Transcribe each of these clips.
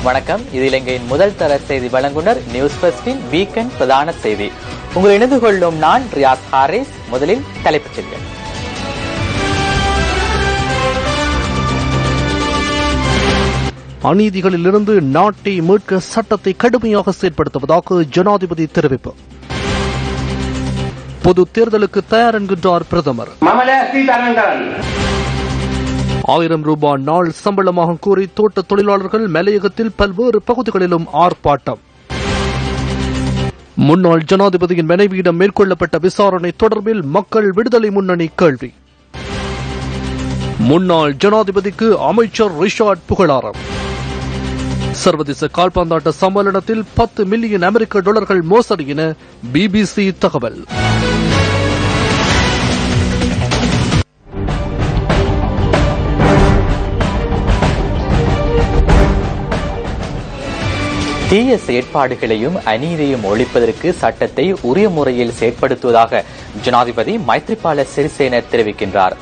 வணக்கம். இது இலங்கையின் முதல் தர செய்தி வழங்குனர் நியூஸ் ஃபர்ஸ்டின் வீக்கெண்ட் பிரதான செய்தி. உங்களை இணைந்து கொள்ளும் நான் ரியாஸ் ஹாரிஸ். முதலில் தலைப்புச் செய்திகள். அநீதிகளிலிருந்து நாட்டை மீட்க சட்டத்தை கடுமையாக செயற்படுத்துவதாக ஜனாதிபதி தெரிவிப்பு. பொது தேர்தலுக்கு தயார் என்கின்றார் பிரதமர். 1000 ரூபாய் நாள் சம்பளமாக கூறி தோட்ட தொழிலாளர்கள் மலையகத்தில் பல்வேறு பகுதிகளிலும் ஆர்ப்பாட்டம். முன்னாள் ஜனாதிபதியின் மனைவியிடம் மேற்கொள்ளப்பட்ட விசாரணை தொடர்பில் மக்கள் விடுதலை முன்னணி கேள்வி. முன்னாள் ஜனாதிபதிக்கு அமைச்சர் ரிஷாட் புகழாரம். சர்வதேச கால்பந்தாட்ட சம்மேளனத்தில் $10 மில்லியன் மோசடி என BBC தகவல். தீய செயற்பாடுகளையும் அநீதியையும் ஒழிப்பதற்கு சட்டத்தை உரிய முறையில் செயற்படுத்துவதாக ஜனாதிபதி மைத்ரிபால சிறிசேன தெரிவிக்கின்றார்.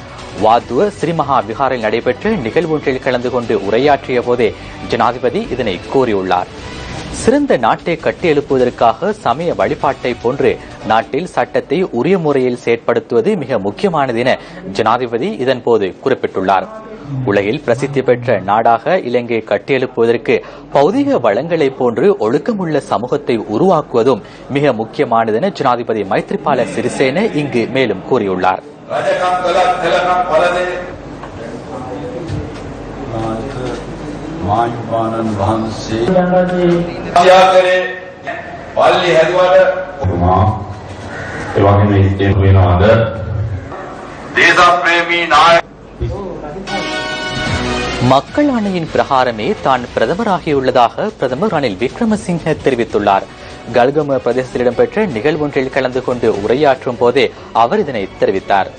வாத்துவ ஸ்ரீமகா விஹாரில் நடைபெற்ற நிகழ்வொன்றில் கலந்து கொண்டு உரையாற்றிய போதே ஜனாதிபதி இதனை கூறியுள்ளார். சிறந்த நாட்டை கட்டியெழுப்புவதற்காக சமய வழிபாட்டை போன்று நாட்டில் சட்டத்தை உரிய முறையில் செயற்படுத்துவது மிக முக்கியமானது என ஜனாதிபதி இதன்போது குறிப்பிட்டுள்ளார். உலகில் பிரசித்தி பெற்ற நாடாக இலங்கையை கட்டியெழுப்புவதற்கு பௌதிக வளங்களை போன்று ஒழுக்கமுள்ள சமூகத்தை உருவாக்குவதும் மிக முக்கியமானது என ஜனாதிபதி மைத்ரிபால சிறிசேன இங்கு மேலும் கூறியுள்ளார். மக்கள் ஆணையின் பிரகாரமே தான் பிரதமராகியுள்ளதாக பிரதமர் ரணில் விக்ரமசிங்க தெரிவித்துள்ளார். கல்கம பிரதேசத்தில் இடம்பெற்ற நிகழ்வொன்றில் கலந்து கொண்டு உரையாற்றும் போதே அவர் இதனை தெரிவித்தார்.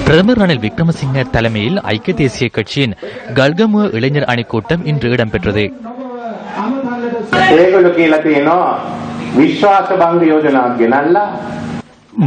பிரதமர் ரணில் விக்ரமசிங்க தலைமையில் ஐக்கிய தேசிய கட்சியின் கல்கம இளைஞர் அணி கூட்டம் இன்று இடம்பெற்றது.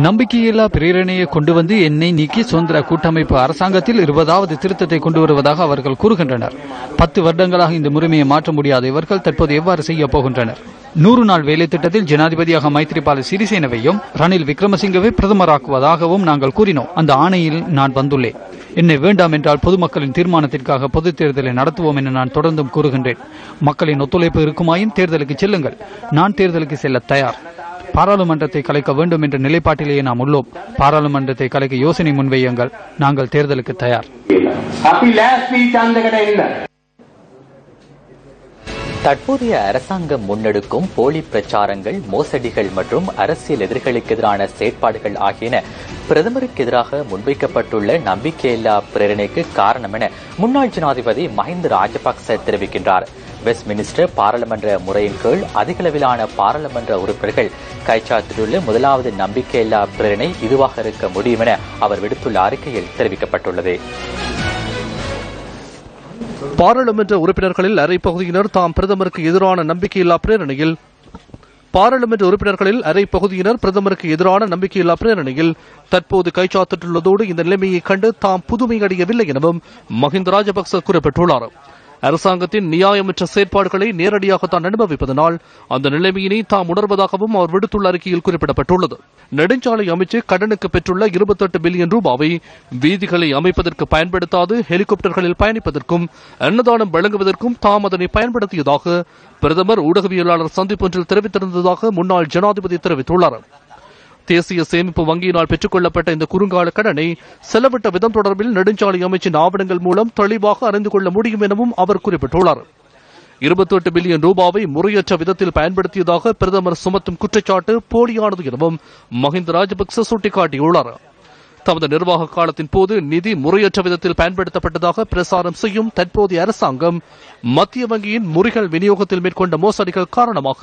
நம்பிக்கையில்லா பிரேரணையை கொண்டு வந்து என்னை நீக்கி சுதந்திர கூட்டமைப்பு அரசாங்கத்தில் 20வது திருத்தத்தை கொண்டு வருவதாக அவர்கள் கூறுகின்றனர். 10 வருடங்களாக இந்த முறைமையை மாற்ற முடியாத இவர்கள் தற்போது எவ்வாறு செய்ய போகின்றனர்? 100 நாள் வேலை திட்டத்தில் ஜனாதிபதியாக மைத்ரிபால சிறிசேனவையும் ரணில் விக்ரமசிங்கவை பிரதமராக்குவதாகவும் நாங்கள் கூறினோம். அந்த ஆணையில் நான் வந்துள்ளேன். என்னை வேண்டாம் என்றால் பொதுமக்களின் தீர்மானத்திற்காக பொது தேர்தலை நடத்துவோம் என நான் தொடர்ந்தும் கூறுகின்றேன். மக்களின் ஒத்துழைப்பு இருக்குமாயின் தேர்தலுக்கு செல்லுங்கள். நான் தேர்தலுக்கு செல்ல தயார். பாராளுமன்றத்தை கலைக்க வேண்டும் என்ற நிலைப்பாட்டிலேயே நாம் உள்ளோம். பாராளுமன்றத்தை கலைக்க யோசனை முன்வையுங்கள். நாங்கள் தேர்தலுக்கு தயார். தற்போதைய அரசாங்கம் முன்னெடுக்கும் போலி பிரச்சாரங்கள், மோசடிகள் மற்றும் அரசியல் எதிரிகளுக்கு எதிரான செயற்பாடுகள் ஆகியன பிரதமருக்கு எதிராக முன்வைக்கப்பட்டுள்ள நம்பிக்கையில்லா பிரேரணைக்கு காரணம் என முன்னாள் ஜனாதிபதி மஹிந்த ராஜபக்ச தெரிவிக்கின்றார். வெஸ்ட்மினிஸ்டர் பாராளுமன்ற முறையின் கீழ் அதிகளவிலான பாராளுமன்ற உறுப்பினர்கள் கைச்சாத்திட்டுள்ள முதலாவது நம்பிக்கையில்லா பிரேரணை இதுவாக இருக்க முடியும் என அவர் விடுத்துள்ள அறிக்கையில் தெரிவிக்கப்பட்டுள்ளது. பாராளுமன்ற உறுப்பினர்களில் அரை பகுதியினர் தாம் பிரதமருக்கு எதிரான நம்பிக்கையில்லா பிரேரணையில் பிரதமருக்கு எதிரான நம்பிக்கையில்லா பிரேரணையில் தற்போது கைச்சாத்திட்டுள்ளதோடு இந்த நிலைமையை கண்டு தாம் புதுமை அடையவில்லை எனவும் மஹிந்த ராஜபக்ச குறிப்பிட்டுள்ளார். அரசாங்கத்தின் நியாயமற்ற செயற்பாடுகளை நேரடியாக தான் அனுபவிப்பதனால் அந்த நிலைமையினை தாம் உணர்வதாகவும் அவர் விடுத்துள்ள அறிக்கையில் குறிப்பிடப்பட்டுள்ளது. நெடுஞ்சாலை அமைச்சு கடனுக்கு பெற்றுள்ள 28 பில்லியன் ரூபாவை வீதிகளை அமைப்பதற்கு பயன்படுத்தாது ஹெலிகாப்டர்களில் பயணிப்பதற்கும் அன்னதானம் வழங்குவதற்கும் தாம் அதனை பயன்படுத்தியதாக பிரதமர் ஊடகவியலாளர் சந்திப்பொன்றில் தெரிவித்திருந்ததாக முன்னாள் ஜனாதிபதி தெரிவித்துள்ளார். தேசிய சேமிப்பு வங்கியினால் பெற்றுக் கொள்ளப்பட்ட இந்த குறுங்கால கடனை செலவிட்ட விதம் தொடர்பில் நெடுஞ்சாலை அமைச்சின் ஆவணங்கள் மூலம் தெளிவாக அறிந்து கொள்ள முடியும் எனவும் அவர் குறிப்பிட்டுள்ளார். 28 பில்லியன் ரூபாவை முறையற்ற விதத்தில் பயன்படுத்தியதாக பிரதமர் சுமத்தும் குற்றச்சாட்டு போலியானது எனவும் மஹிந்த ராஜபக்ச சுட்டிக்காட்டியுள்ளார். தமது நிர்வாக காலத்தின் போது நிதி முறையற்ற விதத்தில் பயன்படுத்தப்பட்டதாக பிரசாரம் செய்யும் தற்போதைய அரசாங்கம் மத்திய வங்கியின் முறைகள் விநியோகத்தில் மேற்கொண்ட மோசடிகள் காரணமாக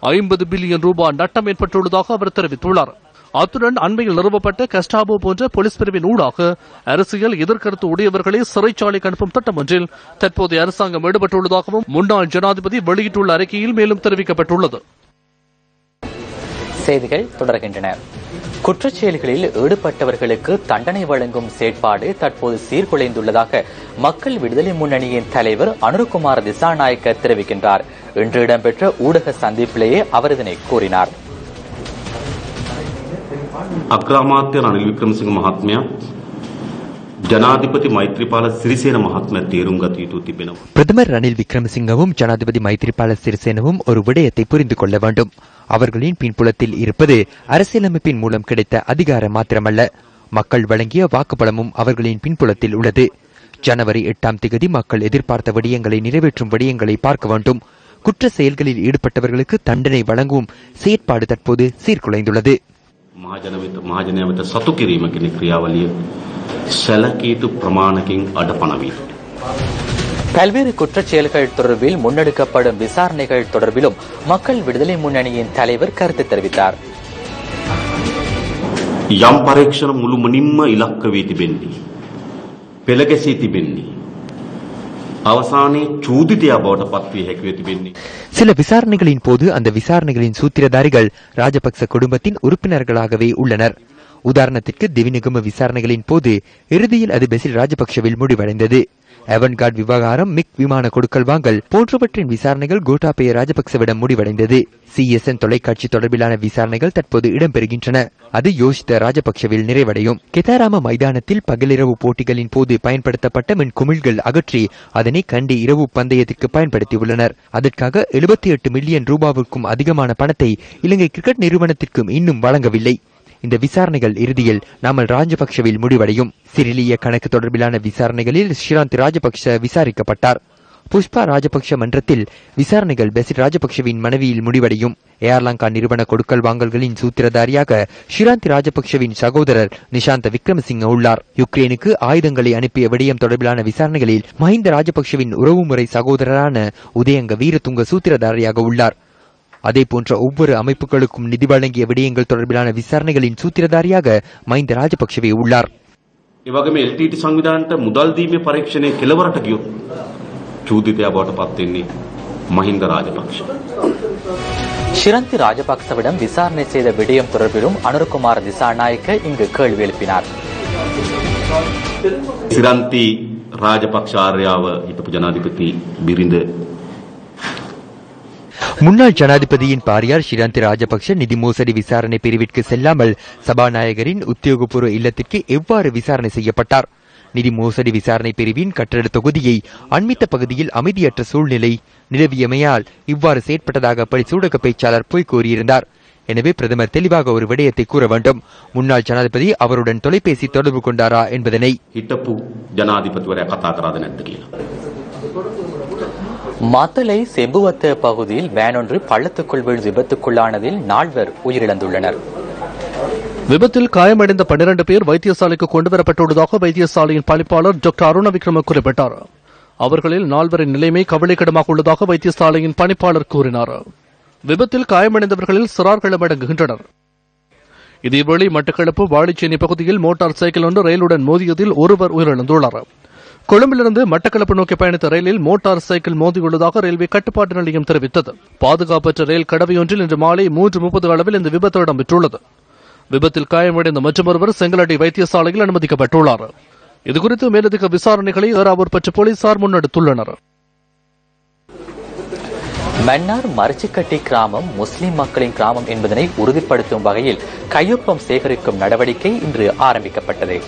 50 பில்லியன் ரூபாய் நட்டம் ஏற்பட்டுள்ளதாக அவர் தெரிவித்துள்ளார். அத்துடன் அண்மையில் நிறுவப்பட்ட கஸ்டாபோ போன்ற போலீஸ் பிரிவின் ஊடாக அரசியல் எதிர்கருத்து உடையவர்களை சிறைச்சாலைக்கு அனுப்பும் திட்டம் ஒன்றில் தற்போதைய அரசாங்கம் ஈடுபட்டுள்ளதாகவும் முன்னாள் ஜனாதிபதி வெளியிட்டுள்ள அறிக்கையில் மேலும் தெரிவிக்கப்பட்டுள்ளது. செய்திகள் தொடர்கின்றன. குற்றச்செயல்களில் ஈடுபட்டவர்களுக்கு தண்டனை வழங்கும் செயற்பாடு தற்போது சீர்குலைந்துள்ளதாக மக்கள் விடுதலை முன்னணியின் தலைவர் அனுரகுமார் திசாநாயக்க தெரிவிக்கின்றார். இன்று இடம்பெற்ற ஊடக சந்திப்பிலேயே அவர் இதனை கூறினார். අග්‍රාමාත්‍ය රනිල් වික්‍රමසිංහ මහත්මයා ජනාධිපති මෛත්‍රීපාල සිරිසේන මහත්මයා තේරුම් ගත යුතු තිබෙනවා. பிரதமர் ரணில் விக்ரமசிங்கவும் ஜனாதிபதி மைத்ரிபால சிறிசேனவும் ஒரு விடயத்தை புரிந்து கொள்ள வேண்டும். அவர்களின் பின்புலத்தில் இருப்பது அரசியலமைப்பின் மூலம் கிடைத்த அதிகாரம் மாத்திரமல்ல, மக்கள் வழங்கிய வாக்குப்பலமும் அவர்களின் பின்புலத்தில் உள்ளது. ஜனவரி 8ஆம் தேதி மக்கள் எதிர்பார்த்த விடயங்களை நிறைவேற்றும் விடயங்களை பார்க்க வேண்டும். குற்ற செயல்களில் ஈடுபட்டவர்களுக்கு தண்டனை வழங்கும் செயற்பாடு தற்போது சீர்குலைந்துள்ளது. මහජනයා වෙත සතු කිරීම කියන ක්‍රියාවලිය සැලකිය යුතු ප්‍රමාණකින් අඩපණ பல்வேறு குற்றச்செயல்கள் தொடர்பில் முன்னெடுக்கப்படும் விசாரணைகள் தொடர்பிலும் மக்கள் விடுதலை முன்னணியின் தலைவர் கருத்து தெரிவித்தார். යම් පරීක්ෂණ මුළුමනින්ම ඉලක්ක වී තිබෙන්නේ පෙළගැසී තිබෙන්නේ අවසානයේ චූදිතයා බවට පත්විය හැකි වෙ තිබෙන්නේ. சில விசாரணைகளின் போது அந்த விசாரணைகளின் சூத்திரதாரிகள் ராஜபக்ச குடும்பத்தின் உறுப்பினர்களாகவே உள்ளனர். உதாரணத்திற்கு திவிநிகம விசாரணைகளின் போது இறுதியில் அது பெசில் ராஜபக்சவில் முடிவடைந்தது. அவன்கார்ட் விவகாரம், மிக் விமான கொடுக்கல் வாங்கல் போன்றவற்றின் விசாரணைகள் கோட்டாபய ராஜபக்சவிடம் முடிவடைந்தது. CSN தொலைக்காட்சி தொடர்பிலான விசாரணைகள் தற்போது இடம்பெறுகின்றன. அது யோசித்த ராஜபக்சவில் நிறைவடையும். கெதாராம மைதானத்தில் பகலிரவு போட்டிகளின் போது பயன்படுத்தப்பட்ட மின் குமிழ்கள் அகற்றி அதனை கண்டி இரவு பந்தயத்திற்கு பயன்படுத்தியுள்ளனர். அதற்காக 78 மில்லியன் ரூபாவிற்கும் அதிகமான பணத்தை இலங்கை கிரிக்கெட் நிறுவனத்திற்கும் இன்னும் வழங்கவில்லை. இந்த விசாரணைகள் இறுதியில் நாமல் ராஜபக்சவில் முடிவடையும். சிறிலிய கணக்கு தொடர்பிலான விசாரணைகளில் ஸ்ரீராந்த் ராஜபக்ச விசாரிக்கப்பட்டார். புஷ்பா ராஜபக்ஷ மன்றத்தில் விசாரணைகள் பெசில் ராஜபக்சவின் மனைவியில் முடிவடையும். ஏர்லங்கா நிறுவன கொடுக்கல் வாங்கல்களின் சூத்திரதாரியாக ஸ்ரீராந்த் ராஜபக்சவின் சகோதரர் நிஷாந்த விக்ரமசிங்க உள்ளார். யுக்ரைனுக்கு ஆயுதங்களை அனுப்பிய விடயம் தொடர்பிலான விசாரணைகளில் மஹிந்த ராஜபக்சவின் உறவுமுறை சகோதரரான உதயங்க வீரதுங்க சூத்திரதாரியாக உள்ளார். அதே போன்ற ஒவ்வொரு அமைப்புகளுக்கும் நிதி வழங்கிய விடயங்கள் தொடர்பிலான விசாரணைகளின் சூத்திரதாரியாக மஹிந்த ராஜபக்சவே உள்ளார். එවගේම LTT සංවිධානයට මුදල් දීමේ පරීක්ෂණයේ කෙලවරට ගියොත් චූදිතයා බවට පත් වෙන්නේ මහින්ද රාජපක්ෂ. ஷிரந்தி ராஜபக்சவிடம் விசாரணை செய்த விடயம் தொடர்பிலும் அனுரகுமார் திசாநாயக்க இங்கு கேள்வி எழுப்பினார். සිරන්ති රාජපක්ෂ ආර්යාව හිටපු ජනාධිපති බිරිඳ முன்னாள் ஜனாதிபதியின் பாரியார் ஷிராந்தி ராஜபக்ஷ நிதி மோசடி விசாரணை பிரிவிற்கு செல்லாமல் சபாநாயகரின் உத்தியோகபூர்வ இல்லத்திற்கு எவ்வாறு விசாரணை செய்யப்பட்டார்? நிதி மோசடி விசாரணை பிரிவின் கட்டட தொகுதியை அண்மித்த பகுதியில் அமைதியற்ற சூழ்நிலை நிலவியமையால் இவ்வாறு செயற்பட்டதாக பரிசூடக பேச்சாளர் பொய் கூறியிருந்தார். எனவே பிரதமர் தெளிவாக ஒரு விடயத்தை கூற வேண்டும். முன்னாள் ஜனாதிபதி அவருடன் தொலைபேசி தொடர்பு கொண்டாரா என்பதனை. හිටපු ජනාධිපතිවරයා කතා කරාද නැද්ද කියලා. மாத்தளை செம்புவத்த பகுதியில் வேன் ஒன்று பள்ளத்துக்குள் விழுந்து விபத்துக்குள்ளானதில் 4 உயிரிழந்துள்ளனர். விபத்தில் காயமடைந்த 12 பேர் வைத்தியசாலைக்கு கொண்டுவரப்பட்டுள்ளதாக வைத்தியசாலையின் பணிப்பாளர் டாக்டர் அருண விக்ரம குறிப்பிட்டார். அவர்களில் 4 நிலைமை கவலைக்கிடமாக உள்ளதாக வைத்தியசாலையின் பணிப்பாளர் கூறினார். விபத்தில் காயமடைந்தவர்களில் சிறார்களும் அடங்குகின்றனர். இதேவேளை மட்டக்களப்பு வாழைச்சேனி பகுதியில் மோட்டார் சைக்கிள் ஒன்று ரயிலுடன் மோதியதில் ஒருவர் உயிரிழந்துள்ளார். கொழும்பிலிருந்து மட்டக்களப்பு நோக்கி பயணித்த ரயிலில் மோட்டார் சைக்கிள் மோதியுள்ளதாக ரயில்வே கட்டுப்பாட்டு நிலையம் தெரிவித்தது. பாதுகாப்பற்ற ரயில் கடவையொன்றில் இன்று மாலை 3:30 அளவில் இந்த விபத்து இடம்பெற்றுள்ளது. விபத்தில் காயமடைந்த மற்றொருவர் செங்கலடி வைத்தியசாலையில் அனுமதிக்கப்பட்டுள்ளார். இதுகுறித்து மேலதிக விசாரணைகளை ஏறாவூர் பற்று போலீசார் முன்னெடுத்துள்ளனர். மன்னார் மரிச்சிக்கட்டி கிராமம் முஸ்லிம் மக்களின் கிராமம் என்பதனை உறுதிப்படுத்தும் வகையில் கையொப்பம் சேகரிக்கும் நடவடிக்கை இன்று ஆரம்பிக்கப்பட்டது.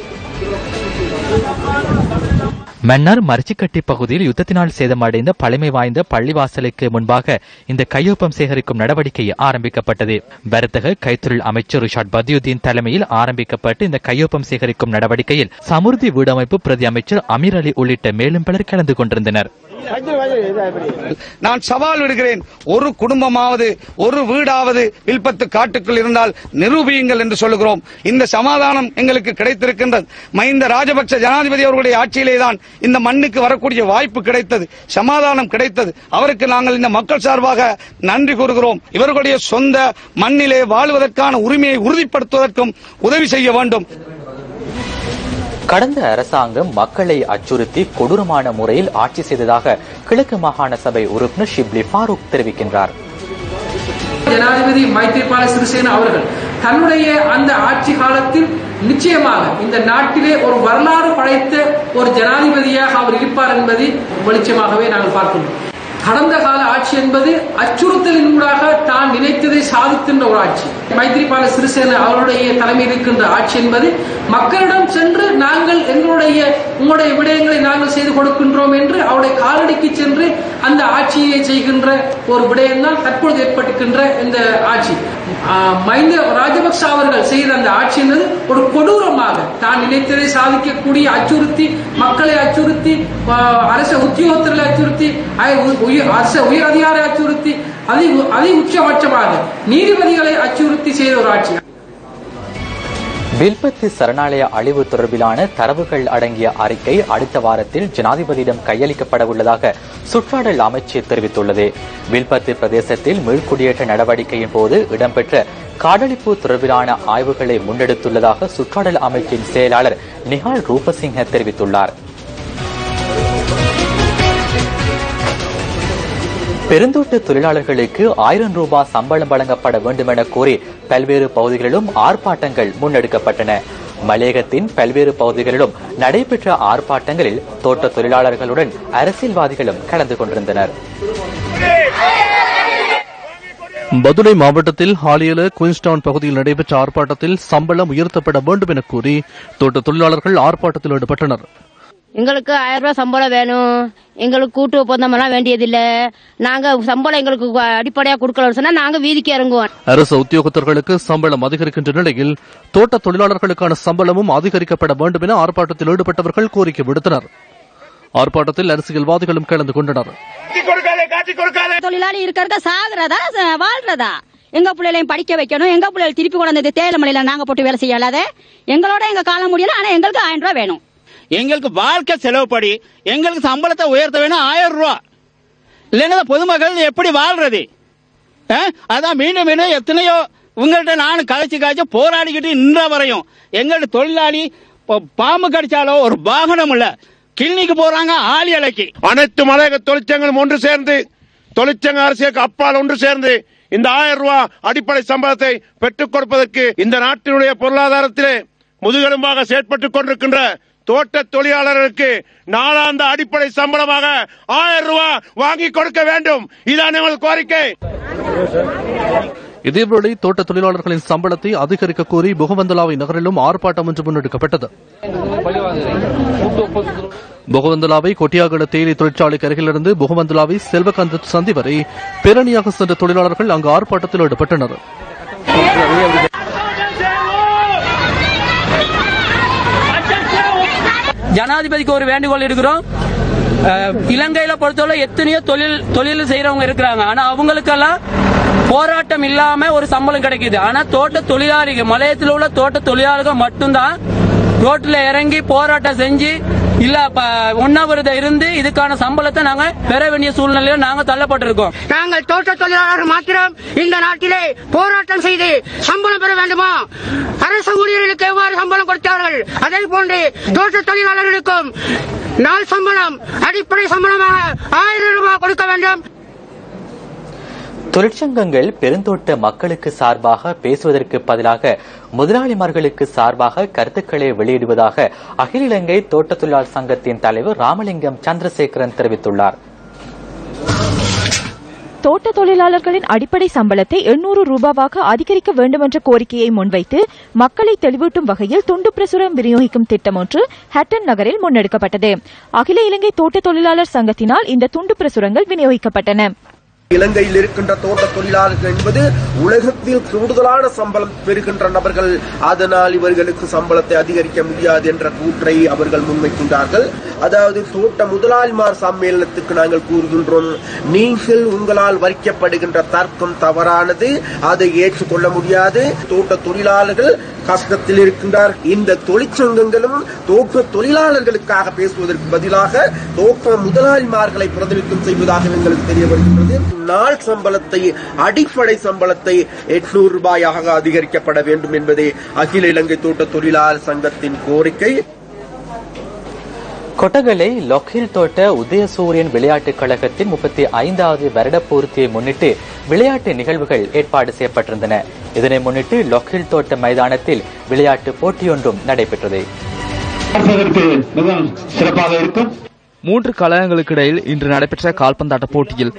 மன்னார் மரிச்சிக்கட்டி பகுதியில் யுத்தத்தினால் சேதமடைந்த பழமை வாய்ந்த பள்ளிவாசலுக்கு முன்பாக இந்த கையொப்பம் சேகரிக்கும் நடவடிக்கை ஆரம்பிக்கப்பட்டது. வர்த்தக கைத்தொழில் அமைச்சர் ரிஷாட் பதியுதீன் தலைமையில் ஆரம்பிக்கப்பட்டு இந்த கையொப்பம் சேகரிக்கும் நடவடிக்கையில் சமுர்தி வீடமைப்பு பிரதி அமைச்சர் அமீர் அலி உள்ளிட்ட மேலும் பலர் கலந்து கொண்டிருந்தனர். நான் சவால் விடுகிறேன், ஒரு குடும்பமாவது ஒரு வீடாவது வில்பத்து காட்டுக்குள் இருந்தால் நிரூபியுங்கள் என்று சொல்லுகிறோம். இந்த சமாதானம் எங்களுக்கு கிடைத்திருக்கின்றது. மஹிந்த ராஜபக்ச ஜனாதிபதி அவர்களுடைய ஆட்சியிலேதான் இந்த மண்ணுக்கு வரக்கூடிய வாய்ப்பு கிடைத்தது, சமாதானம் கிடைத்தது. அவருக்கு நாங்கள் இந்த மக்கள் சார்பாக நன்றி கூறுகிறோம். இவர்களுடைய சொந்த மண்ணிலே வாழ்வதற்கான உரிமையை உறுதிப்படுத்துவதற்கும் உதவி செய்ய வேண்டும். கடந்த அரசாங்கம் மக்களை அச்சுறுத்தி கொடூரமான முறையில் ஆட்சி செய்ததாக கிழக்கு மாகாண சபை உறுப்பினர் ஷிப்லி ஃபாரூக் தெரிவிக்கின்றார். ஜனாதிபதி மைத்ரிபால சிறிசேன அவர்கள் தன்னுடைய அந்த ஆட்சி காலத்தில் நிச்சயமாக இந்த நாட்டிலே ஒரு வரலாறு படைத்த ஒரு ஜனாதிபதியாக அவர் இருப்பார் என்பதை வெளிச்சமாகவே நாங்கள் பார்க்கிறோம். கடந்த கால ஆட்சி என்பது அச்சுறுத்தலின் ஊடாக தான் நினைத்ததை சாதிக்கின்ற ஒரு ஆட்சி. மைத்ரிபால சிறிசேன அவருடைய தலைமையில் இருக்கின்ற ஆட்சி என்பது மக்களிடம் சென்று நாங்கள் உங்களுடைய விடயங்களை நாங்கள் செய்து கொடுக்கின்றோம் என்று அவருடைய காலடிக்கு சென்று அந்த ஆட்சியை செய்கின்ற ஒரு விடயம்தான் தற்பொழுது ஏற்பட்டிருக்கின்ற இந்த ஆட்சி. மஹிந்த ராஜபக்ச அவர்கள் செய்த அந்த ஆட்சி என்பது ஒரு கொடூரமாக தான் நினைத்ததை சாதிக்கக்கூடிய அச்சுறுத்தி, மக்களை அச்சுறுத்தி, அரச உத்தியோகத்தர்களை அச்சுறுத்தி, அரச உயர் அதிகாரி அச்சுறுத்தி, அதி உச்சபட்சமாக நீதிபதிகளை அச்சுறுத்தி செய்த ஒரு ஆட்சி. வில்பத்து சரணாலய அழிவு தொடர்பிலான தரவுகள் அடங்கிய அறிக்கை அடுத்த வாரத்தில் ஜனாதிபதியிடம் கையளிக்கப்பட உள்ளதாக சுற்றாடல் அமைச்சு தெரிவித்துள்ளது. வில்பத்து பிரதேசத்தில் மீள்குடியேற்ற நடவடிக்கையின் போது இடம்பெற்ற காடழிப்பு தொடர்பிலான ஆய்வுகளை முன்னெடுத்துள்ளதாக சுற்றாடல் அமைச்சின் செயலாளர் நிஹால் ரூபசிங்க தெரிவித்துள்ளார். பெருந்தோட்ட தொழிலாளர்களுக்கு 1000 ரூபாய் சம்பளம் வழங்கப்பட வேண்டும் என கோரி பல்வேறு பகுதிகளிலும் ஆர்ப்பாட்டங்கள் முன்னெடுக்கப்பட்டன. மலையகத்தின் பல்வேறு பகுதிகளிலும் நடைபெற்ற ஆர்ப்பாட்டங்களில் தோட்ட தொழிலாளர்களுடன் அரசியல்வாதிகளும் கலந்து கொண்டிருந்தனர். மதுரை மாவட்டத்தில் ஹாலியல குயின்ஸ்டவுன் பகுதியில் நடைபெற்ற ஆர்ப்பாட்டத்தில் சம்பளம் உயர்த்தப்பட வேண்டும் என கூறி தோட்ட தொழிலாளர்கள் ஆர்ப்பாட்டத்தில் ஈடுபட்டனர். எங்களுக்கு 1000 ரூபாய் சம்பளம் வேணும், எங்களுக்கு கூட்டு ஒப்பந்தம் எல்லாம் வேண்டியதில்லை, நாங்க சம்பளம் எங்களுக்கு அடிப்படையா கொடுக்கலன்னு சொன்னா நாங்க வீதிக்கு இறங்குவோம். அரசு உத்தியோகத்தர்களுக்கு சம்பளம் அதிகரிக்கின்ற நிலையில் தோட்ட தொழிலாளர்களுக்கான சம்பளமும் அதிகரிக்கப்பட வேண்டும் என ஆர்ப்பாட்டத்தில் ஈடுபட்டவர்கள் கோரிக்கை விடுத்தனர். ஆர்ப்பாட்டத்தில் அரசியல்வாதிகளும் கலந்து கொண்டனர். தொழிலாளி இருக்கிறத சாகுறதா வாழ்றதா? எங்க பிள்ளைகளையும் படிக்க வைக்கணும், எங்க பிள்ளைகள் திருப்பி கொண்டு தேயிலை நாங்க போட்டு வேலை செய்யலாத, எங்களோட எங்க காலம் முடியல. ஆனா எங்களுக்கு 1000 ரூபாய் வேணும். எங்களுக்கு வாழ்க்கை செலவுப்படி எங்களுக்கு சம்பளத்தை உயர்த்த வேணும் 1000 ரூபாய். இல்லைன்னா பொதுமக்கள் எப்படி வாழ்றது? அதான் மீண்டும் மீண்டும் எத்தனையோ உங்கள்கிட்ட நானும் கலைச்சு போராடிக்கிட்டு நின்ற வரையும் எங்கள்ட்ட தொழிலாளி பாம்பு கடிச்சாலோ ஒரு வாகனம் இல்ல, கிளினிக்கு போறாங்க ஆளி அலைக்கு. அனைத்து மலையக தொழிற்சங்கங்களும் ஒன்று சேர்ந்து, தொழிற்சங்க அரசியலுக்கு அப்பால் ஒன்று சேர்ந்து இந்த 1000 ரூபாய் அடிப்படை சம்பளத்தை பெற்றுக் கொடுப்பதற்கு இந்த நாட்டினுடைய பொருளாதாரத்திலே முதுகெலும்பாக செயற்பட்டுக் கொண்டிருக்கின்ற தோட்ட தொழிலாளர்களுக்கு நாளாந்த அடிப்படை சம்பளமாக 1000 ரூபாய் வாங்கி கொடுக்க வேண்டும். இதான் எங்கள் கோரிக்கை. இதேவேளை தோட்ட தொழிலாளர்களின் சம்பளத்தை அதிகரிக்க கோரி புகவந்தலாவை நகரிலும் ஆர்ப்பாட்டம் ஒன்று முன்னெடுக்கப்பட்டது. புகவந்தலாவை கொட்டியாகல தேயிலை தொழிற்சாலைக்கு அருகிலிருந்து புகவந்தலாவை செல்வகந்த சந்தி வரை பேரணியாக சென்ற தொழிலாளர்கள் அங்கு ஆர்ப்பாட்டத்தில் ஈடுபட்டனர். ஜனாதிபதிக்கு ஒரு வேண்டுகோள் இருக்கிறோம். இலங்கையில பொறுத்தவரை எத்தனையோ தொழில் செய்யறவங்க இருக்கிறாங்க. ஆனா அவங்களுக்கெல்லாம் போராட்டம் இல்லாம ஒரு சம்பளம் கிடைக்குது. ஆனா தோட்ட தொழிலாளிகள், மலையத்தில் உள்ள தோட்ட தொழிலாளர்கள் மட்டும்தான் ரோட்ல இறங்கி போராட்டம் செஞ்சு இல்ல உண்ணாவிரதம் இருந்து இதுக்கான சம்பளத்தை நாங்க பெற வேண்டிய சூழ்நிலையில நாங்க தள்ளப்பட்டிருக்கோம். நாங்கள் தோட்ட தொழிலாளர்கள் மாத்திரம் இந்த நாட்டிலே போராட்டம் செய்து சம்பளம் பெற வேண்டுமா? அரசு ஊழியர்களுக்கு எவ்வாறு சம்பளம் கொடுத்தார்கள் அதே போன்று தோட்ட தொழிலாளர்களுக்கும் நாள் சம்பளம் அடிப்படை சம்பளமாக 1000 ரூபாய் கொடுக்க வேண்டும். தொழிற்சங்கங்கள் பெருந்தோட்ட மக்களுக்கு சார்பாக பேசுவதற்கு பதிலாக முதலாளிமார்களுக்கு சார்பாக கருத்துக்களை வெளியிடுவதாக அகில இலங்கை தோட்ட தொழிலாளர் சங்கத்தின் தலைவர் ராமலிங்கம் சந்திரசேகரன் தெரிவித்துள்ளார். தோட்ட தொழிலாளர்களின் அடிப்படை சம்பளத்தை 800 ரூபாவாக அதிகரிக்க வேண்டும் என்ற கோரிக்கையை முன்வைத்து மக்களை தெளிவூட்டும் வகையில் துண்டு பிரசுரம் விநியோகிக்கும் திட்டம் ஒன்று ஹட்டன் நகரில் முன்னெடுக்கப்பட்டது. அகில இலங்கை தோட்ட தொழிலாளர் சங்கத்தினால் இந்த துண்டு பிரசுரங்கள் விநியோகிக்கப்பட்டன. இலங்கையில் இருக்கின்ற தோட்ட தொழிலாளர்கள் என்பது உலகத்தில் கூடுதலான சம்பளம் பெறுகின்ற நபர்கள். அதனால் இவர்களுக்கு சம்பளத்தை அதிகரிக்க முடியாது என்ற கூற்றை அவர்கள் முன்வைக்கின்றார்கள். அதாவது தோட்ட முதலாளிமார் சம்மேளனத்துக்கு நாங்கள் கூறுகின்றோம், நீங்கள் உங்களால் வரிக்கப்படுகின்ற தர்க்கம் தவறானது, அதை ஏற்றுக்கொள்ள முடியாது. தோட்ட தொழிலாளர்கள் கஷ்டத்தில் இருக்கின்றார். இந்த தொழிற்சங்கங்களும் தோட்ட தொழிலாளர்களுக்காக பேசுவதற்கு பதிலாக தோட்ட முதலாளிமார்களை பிரதிநிதித்துவம் செய்வதாக எங்களுக்கு தெரிய வருகின்றது. நாள் சம்பளத்தை, அடிப்படை சம்பளத்தை 800 ரூபாயாக அதிகரிக்கப்பட வேண்டும் என்பதே அகில இலங்கை தோட்ட தொழிலாளர் சங்கத்தின் கோரிக்கை. கொட்டகலை லொக்கில் தோட்ட உதயசூரியன் விளையாட்டுக் கழகத்தின் 35வது வருட பூர்த்தியை முன்னிட்டு விளையாட்டு நிகழ்வுகள் ஏற்பாடு செய்யப்பட்டிருந்தன. இதனை முன்னிட்டு லொக்கில் தோட்ட மைதானத்தில் விளையாட்டு போட்டியொன்றும் நடைபெற்றது. சிறப்பாக இருக்கும் 3 கழகங்களுக்கு இடையில் இன்று நடைபெற்ற கால்பந்தாட்ட போட்டியில்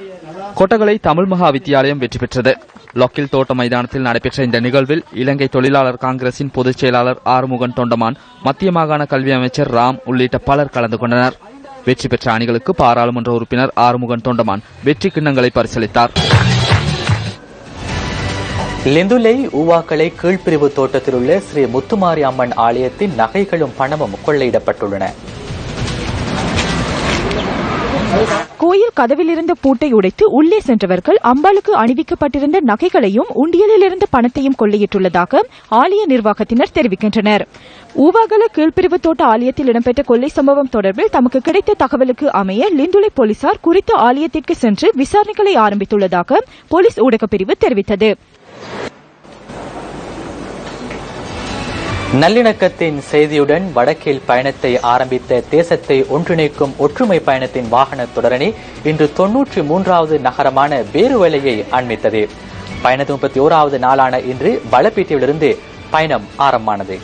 கொட்டகலை தமிழ் மகா வித்தியாலயம் வெற்றி பெற்றது. லொக்கில் தோட்ட மைதானத்தில் நடைபெற்ற இந்த நிகழ்வில் இலங்கை தொழிலாளர் காங்கிரசின் பொதுச் செயலாளர் ஆறுமுகன் தொண்டமான், மத்திய மாகாண கல்வி அமைச்சர் ராம் உள்ளிட்ட பலர் கலந்து கொண்டனர். வெற்றி பெற்ற அணிகளுக்கு பாராளுமன்ற உறுப்பினர் ஆறுமுகன் தொண்டமான் வெற்றி கிண்ணங்களை பரிசளித்தார். லிந்துலை ஊவாக்களை கீழ்பிரிவு தோட்டத்தில் உள்ள ஸ்ரீ முத்துமாரி அம்மன் ஆலயத்தின் நகைகளும் பணமும் கொள்ளையிடப்பட்டுள்ளன. கோயில் கதவில் இருந்த பூட்டை உடைத்து உள்ளே சென்றவர்கள் அம்பாளுக்கு அணிவிக்கப்பட்டிருந்த நகைகளையும் உண்டியலில் இருந்த பணத்தையும் கொள்ளையிட்டுள்ளதாக ஆலய நிர்வாகத்தினர் தெரிவிக்கின்றனர். ஊவாகல கீழ்பிரிவு தோட்ட ஆலயத்தில் இடம்பெற்ற கொள்ளை சம்பவம் தொடர்பில் தமக்கு கிடைத்த தகவலுக்கு அமைய லிந்துலை போலீசார் குறித்த ஆலயத்திற்கு சென்று விசாரணைகளை ஆரம்பித்துள்ளதாக போலீஸ் ஊடகப் பிரிவு தெரிவித்தது. நல்லிணக்கத்தின் செய்தியுடன் வடக்கில் பயணத்தை ஆரம்பித்த தேசத்தை ஒன்றிணைக்கும் ஒற்றுமை பயணத்தின் வாகன தொடரணி இன்று 93வது நகரமான பேருவலையை அண்மித்தது. பயணத்தின் 31வது நாளான இன்று பலப்பீட்டியிலிருந்து பயணம் ஆரம்பமானது.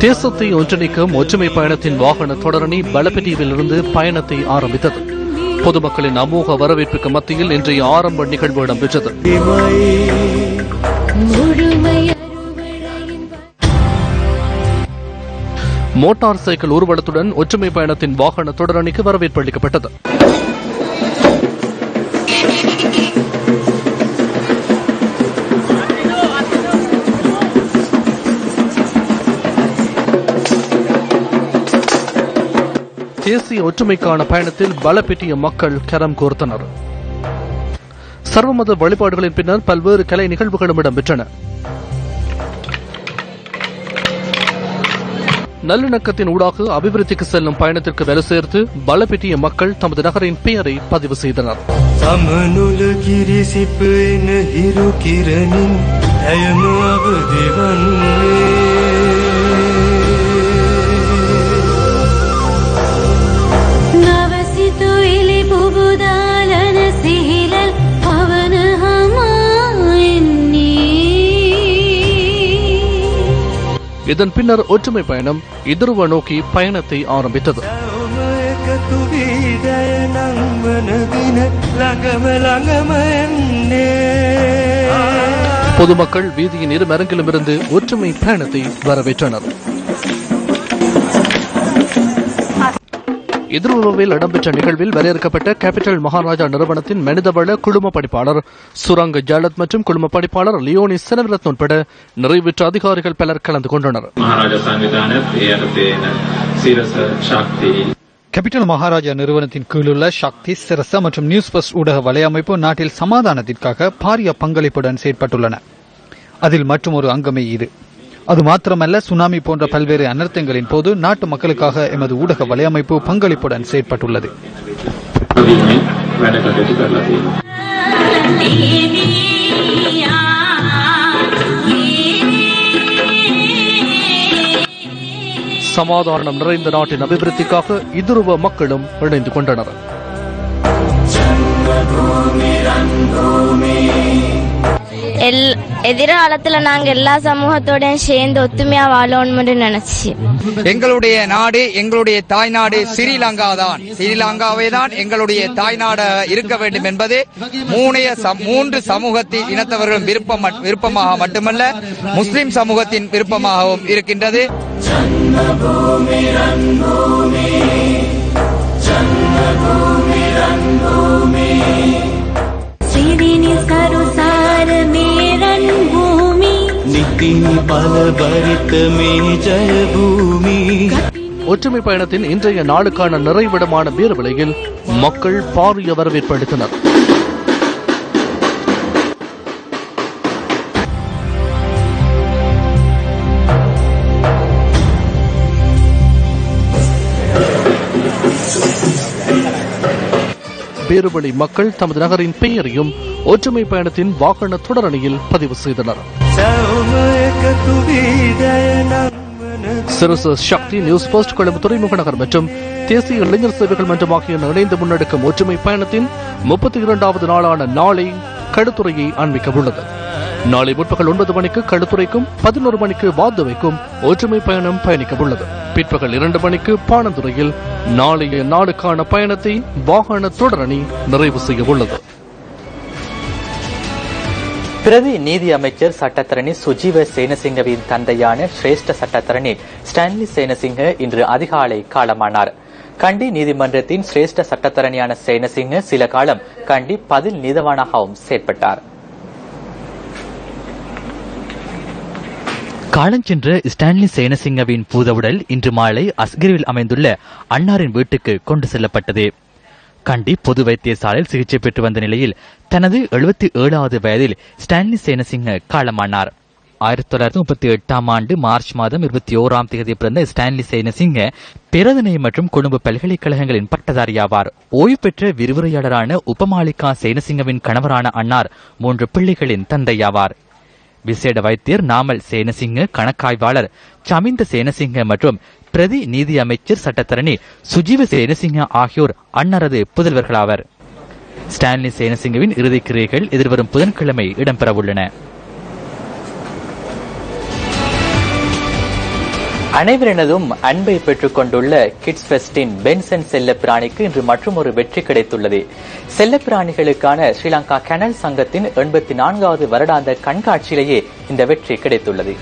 தேசத்தை ஒன்றிணைக்கும் ஒற்றுமை பயணத்தின் வாகன தொடரணி பலப்பீட்டியிலிருந்து பயணத்தை ஆரம்பித்தது. பொதுமக்களின் அமோக வரவேற்புக்கு மத்தியில் இன்றைய ஆரம்ப நிகழ்வு இடம்பெற்றது. மோட்டார் சைக்கிள் ஊர்வலத்துடன் ஒற்றுமை பயணத்தின் வாகன தொடரணிக்கு வரவேற்பு அளிக்கப்பட்டது. தேசிய ஒற்றுமைக்கான பயணத்தில் பலப்பீட்டிய மக்கள் கரம் கோர்த்தனர். சர்வமத வழிபாடுகளின் பின்னர் பல்வேறு கலை நிகழ்வுகளும் இடம்பெற்றன. நல்லிணக்கத்தின் ஊடாக அபிவிருத்திக்கு செல்லும் பயணத்திற்கு வலு சேர்த்து பலப்பீட்டிய மக்கள் தமது நகரின் பெயரை பதிவு செய்தனர். இதன் பின்னர் ஒற்றுமை பயணம் இதுருவ நோக்கி பயணத்தை ஆரம்பித்தது. பொதுமக்கள் வீதியின் இரு மரங்கிலும் இருந்து ஒற்றுமை பயணத்தை வரவேற்றனர். எதிர்வுவில் இடம்பெற்ற நிகழ்வில் வரையறுக்கப்பட்ட கேபிட்டல் மகாராஜா நிறுவனத்தின் மனிதவள குழும பணிப்பாளர் சுரங்க ஜாலத் மற்றும் குழும பணிப்பாளர் லியோனி செனவிரத்ன உட்பட நிறைவேற்ற அதிகாரிகள் பலர் கலந்து கொண்டனர். கேபிட்டல் மகாராஜா நிறுவனத்தின் கீழுள்ள சக்தி, சிரச மற்றும் நியூஸ் பஸ்ட் ஊடக வலையமைப்பு நாட்டில் சமாதானத்திற்காக பாரிய பங்களிப்புடன் செயற்பட்டுள்ளன. அதில் மற்றும் ஒரு அங்கமே இது. அது மாத்திரமல்ல, சுனாமி போன்ற பல்வேறு அனர்த்தங்களின் போது நாட்டு மக்களுக்காக எமது ஊடக வலையமைப்பு பங்களிப்புடன் செயற்பட்டுள்ளது. சமாதானம் நிறைந்த நாட்டின் அபிவிருத்திக்காக இதுருவ மக்களும் இணைந்து கொண்டனர். எதிர்காலத்துல நாங்க எல்லா சமூகத்தோடையும் சேர்ந்து ஒத்துமையா வாழணும்னு நினைச்சு எங்களுடைய நாடு, எங்களுடைய தாய்நாடு ஸ்ரீலங்கா தான். ஸ்ரீலங்காவே தான் எங்களுடைய தாய்நாடு இருக்க வேண்டும் என்பது 3 சமூகத்தின் இனத்தவர்களின் விருப்பமாக மட்டுமல்ல, முஸ்லிம் சமூகத்தின் விருப்பமாகவும் இருக்கின்றது. ஒற்றுமை பயணத்தின் இன்றைய நாளுக்கான நிறைவிடமான பேருவலையில் மக்கள் பாரிய வரவேற்பு அளித்தனர். பேருவழி மக்கள் தமது நகரின் பெயரையும் ஒற்றுமை பயணத்தின் வாகன தொடரணியில் பதிவு செய்தனர். சிறுசு சக்தி, நியூஸ் போஸ்ட், கொழும்பு துறைமுக நகர் மற்றும் தேசிய இளைஞர் சேவைகள் மன்றம் ஆகியன இணைந்து முன்னெடுக்கும் ஒற்றுமை பயணத்தின் 32வது நாளான நாளை கடுத்துறையை அண்மிக்க உள்ளது. நாளை முற்பகல் 9 மணிக்கு கடுத்துறைக்கும் 11 மணிக்கு வாத்துவைக்கும் ஒற்றுமை பயணம் பயணிக்க உள்ளது. பிற்பகல் 2 மணிக்கு பாணந்துறையில் நாளைய நாளுக்கான பயணத்தை வாகன தொடரணி நிறைவு செய்ய உள்ளது. பிரதி நீதி அமைச்சர் சட்டத்தரணி சுஜீவ சேனசிங்கவின் தந்தையான சிரேஷ்ட சட்டத்தரணி ஸ்டான்லி சேனசிங்க இன்று அதிகாலை காலமானார். கண்டி நீதிமன்றத்தின் சிரேஷ்ட சட்டத்தரணியான சேனசிங்க சில காலம் கண்டி பதில் நீதவானாகவும் செயற்பட்டார். காலஞ்சென்ற ஸ்டான்லி சேனசிங்கவின் பூதவுடல் இன்று மாலை அஸ்கிரியில் அமைந்துள்ள அன்னாரின் வீட்டுக்கு கொண்டு செல்லப்பட்டது. கண்டி பொது வைத்தியசாலையில் சிகிச்சை பெற்று வந்த நிலையில் தனது 77வது வயதில் ஸ்டான்லி சேனசிங்க காலமானார். 1938ஆம் ஆண்டு மார்ச் மாதம் 21ஆம் தேதி பிறந்த ஸ்டான்லி சேனசிங்க பிரதனை மற்றும் கொழும்பு பல்கலைக்கழகங்களின் பட்டதாரியாவார். ஓய்வு பெற்ற விரிவுரையாளரான உபமாலிகா சேனசிங்கவின் கணவரான அன்னார் 3 பிள்ளைகளின் தந்தையாவார். விசேட வைத்தியர் நாமல் சேனசிங்க, கணக்காய்வாளர் சமிந்த சேனசிங்க மற்றும் பிரதி நீதி அமைச்சர் சட்டத்தரணி சுஜீவ சேனசிங்க ஆகியோர் அன்னாரது புதல்வர்களாவர். ஸ்டான்லி சேனசிங்கவின் இறுதிக் கிரியைகள் எதிர்வரும் புதன்கிழமை இடம்பெறவுள்ளன. அனைவரினதும் அன்பை பெற்றுக் கொண்டுள்ள கிட்ஸ் ஃபெஸ்டின் பென்சன் செல்லப்பிராணிக்கு இன்று மற்றொரு வெற்றி கிடைத்துள்ளது. செல்லப்பிராணிகளுக்கான ஸ்ரீலங்கா கனல் சங்கத்தின் 84வது வருடாந்த கண்காட்சியிலேயே இந்த வெற்றி கிடைத்துள்ளது.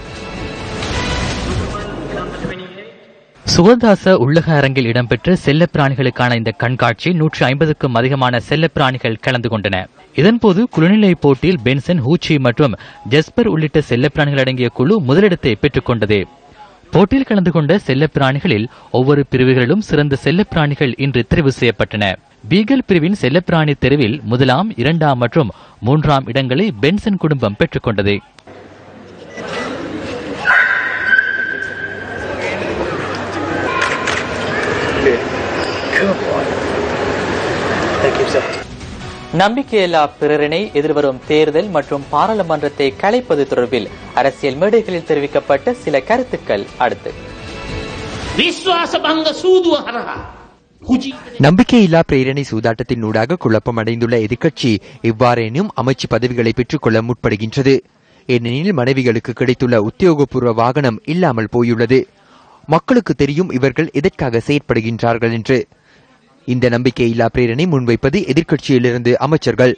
சுகதாச உள்ளக அரங்கில் இடம்பெற்ற செல்லப்பிராணிகளுக்கான இந்த கண்காட்சி 150க்கும் அதிகமான செல்லப்பிராணிகள் கலந்து கொண்டன. இதன்போது குழுநிலை போட்டியில் பென்சன், ஹூச்சி மற்றும் ஜெஸ்பர் உள்ளிட்ட செல்லப்பிராணிகள் அடங்கிய குழு முதலிடத்தை பெற்றுக் கொண்டது. போட்டியில் கலந்து கொண்ட செல்லப்பிராணிகளில் ஒவ்வொரு பிரிவுகளிலும் சிறந்த செல்லப்பிராணிகள் இன்று தெரிவு செய்யப்பட்டன. பீகல் பிரிவின் செல்லப்பிராணி தெரிவில் 1ஆம், 2ஆம் மற்றும் 3ஆம் இடங்களை பென்சன் குடும்பம் பெற்றுக் கொண்டது. நம்பிக்கையில்லா பிரேரணை எதிர்வரும் தேர்தல் மற்றும் பாராளுமன்றத்தை கலைப்பது தொடர்பில் அரசியல் மேடைகளில் தெரிவிக்கப்பட்ட சில கருத்துக்கள் அடுத்து. நம்பிக்கையில்லா பிரேரணை சூதாட்டத்தின் ஊடாக குழப்பம் அடைந்துள்ள எதிர்க்கட்சி இவ்வாறேனும் அமைச்சு பதவிகளை பெற்றுக் கொள்ள முற்படுகின்றது. ஏனெனில் மனைவிகளுக்கு கிடைத்துள்ள உத்தியோகபூர்வ வாகனம் இல்லாமல் போயுள்ளது. மக்களுக்கு தெரியும் இவர்கள் எதற்காக செயற்படுகின்றார்கள் என்று. இந்த நம்பிக்கையில்லா பிரேரணை முன்வைப்பது எதிர்க்கட்சியிலிருந்து அமைச்சர்கள்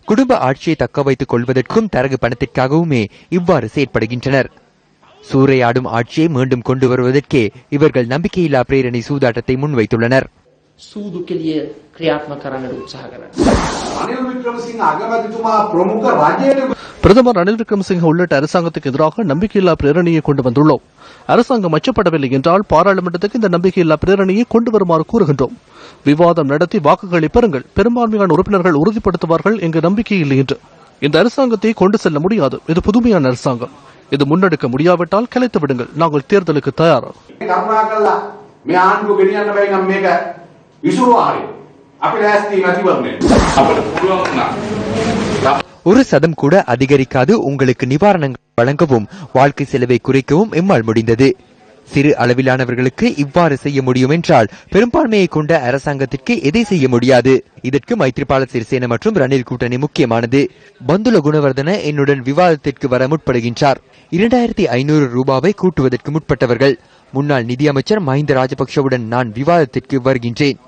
குடும்ப ஆட்சியை தக்க வைத்துக் கொள்வதற்கும் தரகு பணத்திற்காகவுமே இவ்வாறு செயற்படுகின்றனர். சூறையாடும் ஆட்சியை மீண்டும் கொண்டு வருவதற்கே இவர்கள் நம்பிக்கையில்லா பிரேரணை சூதாட்டத்தை முன்வைத்துள்ளனர். பிரதமர் ரணில் விக்ரமசிங்க உள்ளிட்ட அரசாங்கத்துக்கு எதிராக நம்பிக்கையில்லா பிரேரணையை கொண்டு வந்துள்ளோம். அரசாங்கம் அச்சப்படவில்லை என்றால் பாராளுமன்றத்துக்கு இந்த நம்பிக்கையில்லா பிரேரணையை கொண்டு வருமாறு கூறுகின்றோம். விவாதம் நடத்தி வாக்குகளை பெறுங்கள், பெரும்பான்மையான உறுப்பினர்கள் உறுதிப்படுத்துவார்கள் என்ற நம்பிக்கை இல்லை என்று. இந்த அரசாங்கத்தை கொண்டு செல்ல முடியாது. இது புதுமையான அரசாங்கம். இது முன்னெடுக்க முடியாவிட்டால் கலைத்து விடுங்கள். நாங்கள் தேர்தலுக்கு தயார். ஒரு சதம் கூட அதிகரிக்காது உங்களுக்கு நிவாரணங்கள் வழங்கவும் வாழ்க்கை செலவை குறைக்கவும் எம்மால் முடிந்தது. சிறு அளவிலானவர்களுக்கு இவ்வாறு செய்ய முடியும் என்றால் பெரும்பான்மையை கொண்ட அரசாங்கத்திற்கு எதை செய்ய முடியாது. இதற்கு மைத்ரிபால சிறிசேன மற்றும் ரணில் கூட்டணி முக்கியமானது. பந்துல குணவர்தன என்னுடன் விவாதத்திற்கு வர முற்படுகின்றார். 2500 ரூபாவை கூட்டுவதற்கு முற்பட்டவர்கள். முன்னாள் நிதியமைச்சர் மஹிந்த ராஜபக்ஷவுடன் நான் விவாதத்திற்கு வருகின்றேன்.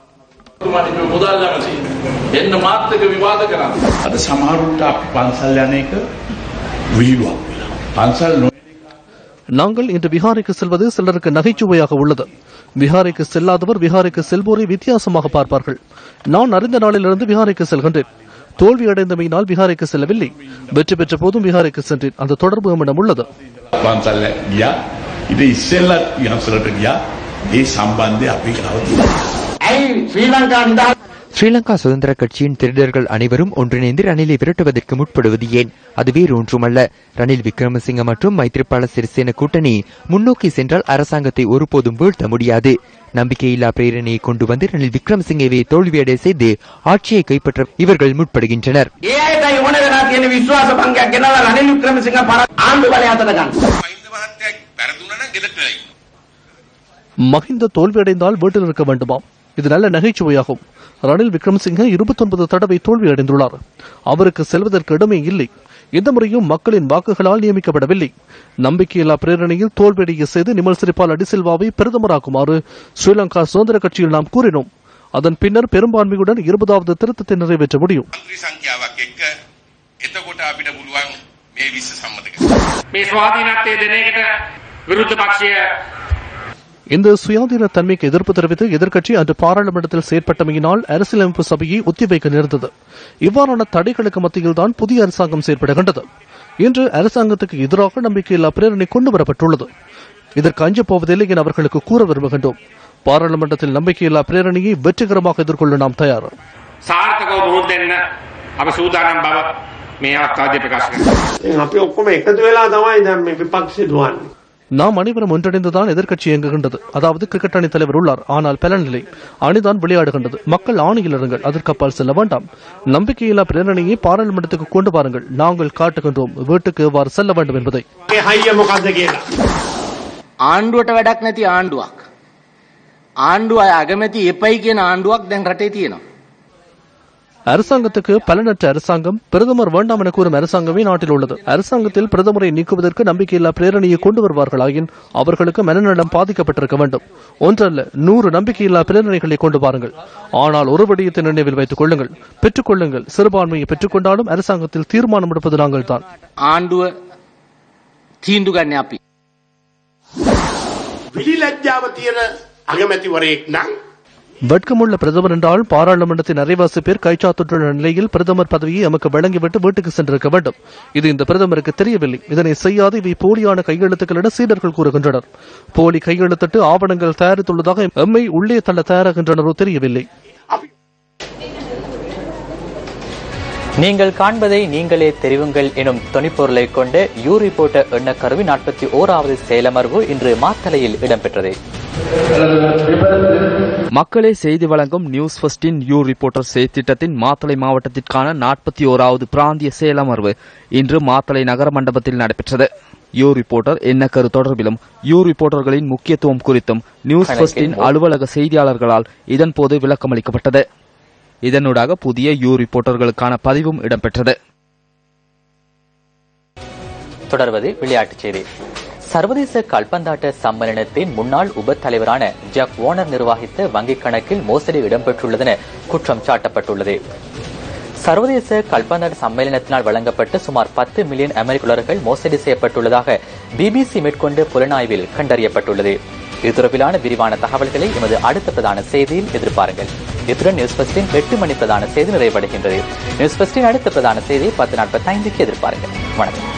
நாங்கள் இன்று விஹாரைக்கு செல்வது சிலருக்கு நகைச்சுவையாக உள்ளது. விஹாரைக்கு செல்லாதவர் விஹாரைக்கு செல்வோரை வித்தியாசமாக பார்ப்பார்கள். நான் அறிந்த நாளிலிருந்து விஹாரைக்கு செல்கின்றேன். தோல்வி அடைந்தமையினால் விஹாரைக்கு செல்லவில்லை. வெற்றி பெற்ற போதும் விஹாரைக்கு சென்றேன். அந்த தொடர்பு நம்மிடம் உள்ளது. ஸ்ரீலங்கா சுதந்திர கட்சியின் திருடர்கள் அனைவரும் ஒன்றிணைந்து ரணிலை விரட்டுவதற்கு முற்படுவது ஏன்? அது வேறு ஒன்றுமல்ல. ரணில் விக்ரமசிங்க மற்றும் மைத்ரிபால சிறிசேன கூட்டணி முன்னோக்கி சென்றால் அரசாங்கத்தை ஒருபோதும் வீழ்த்த முடியாது. நம்பிக்கையில்லா பிரேரணையை கொண்டு வந்து ரணில் விக்ரமசிங்கவை தோல்வியடைய செய்து ஆட்சியை கைப்பற்ற இவர்கள் முற்படுகின்றனர். மஹிந்த தோல்வியடைந்தால் வீட்டில் இருக்க வேண்டுமாம்? இது நல்ல நகைச்சுவையாகும். ரணில் விக்ரமசிங்க 29 தடவை தோல்வியடைந்துள்ளார். அவருக்கு செல்வதற்கு இடமே இல்லை. இந்த முறையும் மக்களின் வாக்குகளால் நியமிக்கப்படவில்லை. நம்பிக்கையில்லா பிரேரணையில் தோல்வியடைய செய்து நிமல் சிறிபால டிசில்வாவை பிரதமராக்குமாறு ஸ்ரீலங்கா சுதந்திர கட்சியில் நாம் கூறினோம். அதன் பின்னர் பெரும்பான்மையுடன் 20வது திருத்தத்தை நிறைவேற்ற முடியும். இந்த சுயாதீன தன்மைக்கு எதிர்ப்பு தெரிவித்து எதிர்க்கட்சி அன்று பாராளுமன்றத்தில் செயற்பட்டமையினால் அரசியலமைப்பு சபையை ஒத்திவைக்க நேர்ந்தது. இவ்வாறான தடைகளுக்கு மத்தியில் தான் புதிய அரசாங்கம் செயற்படுகின்றது. இன்று அரசாங்கத்துக்கு எதிராக நம்பிக்கையில்லா பிரேரணை கொண்டு வரப்பட்டுள்ளது. இதற்கு அஞ்சப் போவதில்லை என அவர்களுக்கு கூற விரும்புகின்றோம். பாராளுமன்றத்தில் நம்பிக்கையில்லா பிரேரணையை வெற்றிகரமாக எதிர்கொள்ள நாம் தயார். நாம் அனைவரும் ஒன்றிணைந்துதான் எதிர்க்கட்சி இயங்குகின்றது. அதாவது கிரிக்கெட் அணி தலைவர் உள்ளார், ஆனால் பலனில்லை. அணிதான் விளையாடுகின்றது. மக்கள் ஆணையில் இருங்கள், அதற்கு அப்பால் செல்ல வேண்டாம். நம்பிக்கையில்லா பிரேரணையை பாராளுமன்றத்துக்கு கொண்டு வாருங்கள். நாங்கள் காட்டுகின்றோம் வீட்டுக்கு எவ்வாறு செல்ல வேண்டும் என்பதை. ආණ්ඩුවට වැඩක් නැති ආණ්ඩුවක්. ආණ්ඩුව අගමැති එපයි කියන ආණ්ඩුවක් දැන් රටේ තියෙනවා. அரசாங்கத்துக்கு பலனற்ற அரசாங்கம், பிரதமர் வேண்டாம் என கூறும் அரசாங்கமே நாட்டில் உள்ளது. அரசாங்கத்தில் பிரதமரை நீக்குவதற்கு நம்பிக்கையில்லா பிரேரணையை கொண்டு வருவார்களாயின் அவர்களுக்கு மனநலம் பாதிக்கப்பட்டிருக்க வேண்டும். ஒன்றல்ல 100 நம்பிக்கையில்லா பிரேரணைகளை கொண்டு வாருங்கள். ஆனால் ஒரு விடயத்தை நினைவில் வைத்துக் கொள்ளுங்கள், பெற்றுக்கொள்ளுங்கள். சிறுபான்மையை பெற்றுக்கொண்டாலும் அரசாங்கத்தில் தீர்மானம் எடுப்பது நாங்கள் தான். ආණ්ඩුව තීන්දුව ගන්න අපි. විලිලැජ්ජාව තියෙන අගමැතිවරයෙක් නම් வெட்கமுள்ள பிரதமர் என்றால் பாராளுமன்றத்தின் அரைவாசி பேர் கைச்சாத்துள்ள நிலையில் பிரதமர் பதவியை எமக்கு வழங்கிவிட்டு வீட்டுக்கு சென்றிருக்க வேண்டும். இது இந்த பிரதமருக்கு தெரியவில்லை. இதனை செய்யாது இவை போலியான கையெழுத்துக்கள் என சீடர்கள் கூறுகின்றனர். போலி கையெழுத்திட்டு ஆவணங்கள் தயாரித்துள்ளதாக எம்மை உள்ளே தள்ள தயாராகின்றனரோ தெரியவில்லை. நீங்கள் காண்பதை நீங்களே தெரிவுங்கள் எனும் தொனிப்பொருளை கொண்ட யூ ரிப்போர்ட்டர் எண்ணக்கருவி 41வது செயலமர்வு இன்று மாத்தளையில் இடம்பெற்றது. மக்களே செய்தி வழங்கும் நியூஸ் ஃபர்ஸ்டின் யூ ரிப்போர்ட்டர் செய்தித்திட்டத்தின் மாத்தளை மாவட்டத்திற்கான 41வது பிராந்திய செயலமர்வு இன்று மாத்தளை நகர மண்டபத்தில் நடைபெற்றது. யூ ரிப்போர்ட்டர் எண்ணக்கரு தொடர்பிலும் யூ ரிப்போர்ட்டர்களின் முக்கியத்துவம் குறித்தும் நியூஸ் ஃபர்ஸ்டின் அலுவலக செய்தியாளர்களால் இதன்போது விளக்கமளிக்கப்பட்டது. இதனூடாக புதிய யூ ரிப்போர்ட்டர்களுக்கான பதிவும் இடம்பெற்றது. தொடர்வது விளையாட்டுச் செய்தி. சர்வதேச கால்பந்தாட்ட சம்மேளனத்தின் முன்னாள் உப தலைவரான ஜாக் வார்னர் நிர்வகித்த வங்கிக் கணக்கில் மோசடி இடம்பெற்றுள்ளதென குற்றம் சாட்டப்பட்டுள்ளது. சர்வதேச கால்பந்தாட்ட சம்மேளனத்தினால் வழங்கப்பட்ட சுமார் 10 மில்லியன் அமெரிக்க டாலர்கள் மோசடி செய்யப்பட்டுள்ளதாக பிபிசி மேற்கொண்ட புலனாய்வில் கண்டறியப்பட்டுள்ளது. இது தொடர்பிலான விரிவான தகவல்களை எமது அடுத்த பிரதான செய்தியில் எதிர்பாருங்கள். இத்துடன் நியூஸ் ஃபர்ஸ்டின் 8 மணி பிரதான செய்தி நிறைவடைகின்றது. நியூஸ் ஃபர்ஸ்டின் அடுத்த பிரதான செய்தி 10:45 எதிர்பாருங்கள். வணக்கம்.